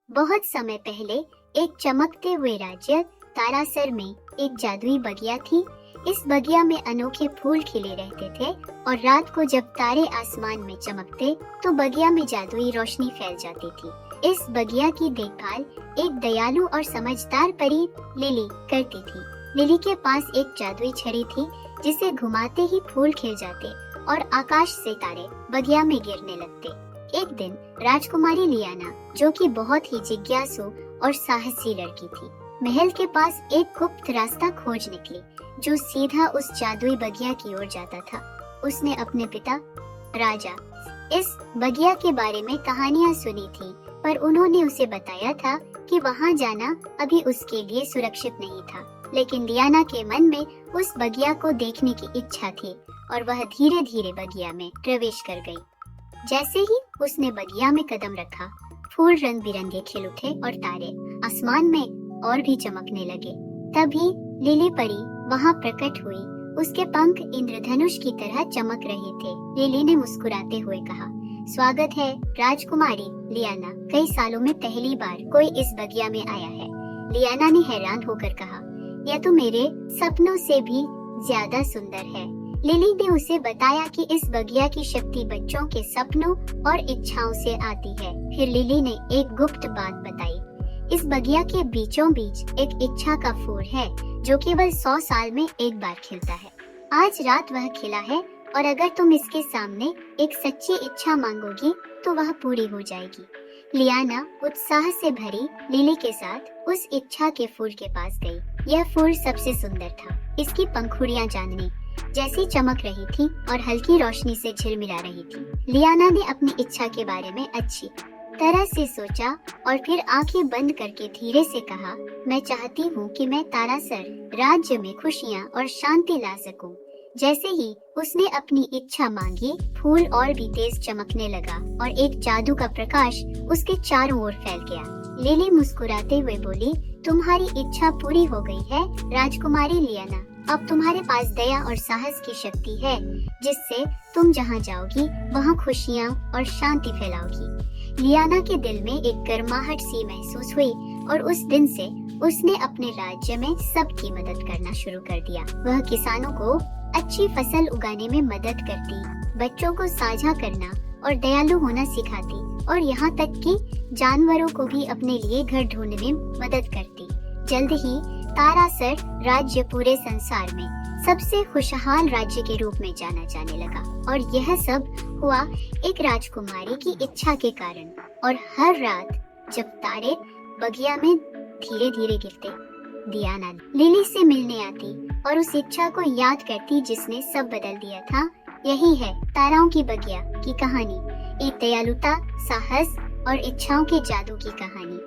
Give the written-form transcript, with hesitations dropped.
बहुत समय पहले एक चमकते हुए राज्य तारासर में एक जादुई बगिया थी। इस बगिया में अनोखे फूल खिले रहते थे और रात को जब तारे आसमान में चमकते तो बगिया में जादुई रोशनी फैल जाती थी। इस बगिया की देखभाल एक दयालु और समझदार परी लिली करती थी। लिली के पास एक जादुई छड़ी थी जिसे घुमाते ही फूल खिल जाते और आकाश से तारे बगिया में गिरने लगते। एक दिन राजकुमारी लियाना, जो कि बहुत ही जिज्ञासु और साहसी लड़की थी, महल के पास एक गुप्त रास्ता खोज निकली जो सीधा उस जादुई बगिया की ओर जाता था। उसने अपने पिता राजा इस बगिया के बारे में कहानियां सुनी थी, पर उन्होंने उसे बताया था कि वहां जाना अभी उसके लिए सुरक्षित नहीं था। लेकिन लियाना के मन में उस बगिया को देखने की इच्छा थी और वह धीरे धीरे बगिया में प्रवेश कर गई। जैसे ही उसने बगिया में कदम रखा, फूल रंग बिरंगे खिल उठे और तारे आसमान में और भी चमकने लगे। तभी लिली परी वहां प्रकट हुई। उसके पंख इंद्रधनुष की तरह चमक रहे थे। लिली ने मुस्कुराते हुए कहा, स्वागत है राजकुमारी लियाना। कई सालों में पहली बार कोई इस बगिया में आया है। लियाना ने हैरान होकर कहा, यह तो मेरे सपनों से भी ज्यादा सुंदर है। लिली ने उसे बताया कि इस बगिया की शक्ति बच्चों के सपनों और इच्छाओं से आती है। फिर लिली ने एक गुप्त बात बताई। इस बगिया के बीचों बीच एक इच्छा का फूल है जो केवल 100 साल में एक बार खिलता है। आज रात वह खिला है और अगर तुम इसके सामने एक सच्ची इच्छा मांगोगी तो वह पूरी हो जाएगी। लियाना उत्साह से भरी लिली के साथ उस इच्छा के फूल के पास गई। यह फूल सबसे सुंदर था। इसकी पंखुड़ियां चांदनी जैसी चमक रही थी और हल्की रोशनी से झिलमिला रही थी। लियाना ने अपनी इच्छा के बारे में अच्छी तरह से सोचा और फिर आंखें बंद करके धीरे से कहा, मैं चाहती हूँ कि मैं तारासर राज्य में खुशियाँ और शांति ला सकूं। जैसे ही उसने अपनी इच्छा मांगी, फूल और भी तेज चमकने लगा और एक जादू का प्रकाश उसके चारों ओर फैल गया। लिली मुस्कुराते हुए बोली, तुम्हारी इच्छा पूरी हो गई है राजकुमारी लियाना। अब तुम्हारे पास दया और साहस की शक्ति है जिससे तुम जहाँ जाओगी वहाँ खुशियाँ और शांति फैलाओगी। लियाना के दिल में एक गर्माहट सी महसूस हुई और उस दिन से उसने अपने राज्य में सबकी मदद करना शुरू कर दिया। वह किसानों को अच्छी फसल उगाने में मदद करती, बच्चों को साझा करना और दयालु होना सिखाती और यहाँ तक कि जानवरों को भी अपने लिए घर ढूंढने में मदद करती। जल्द ही तारासर राज्य पूरे संसार में सबसे खुशहाल राज्य के रूप में जाना जाने लगा और यह सब हुआ एक राजकुमारी की इच्छा के कारण। और हर रात जब तारे बगिया में धीरे धीरे गिरते, लियाना लिली से मिलने आती और उस इच्छा को याद करती जिसने सब बदल दिया था। यही है ताराओं की बगिया की कहानी, एक दयालुता, साहस और इच्छाओं के जादू की कहानी।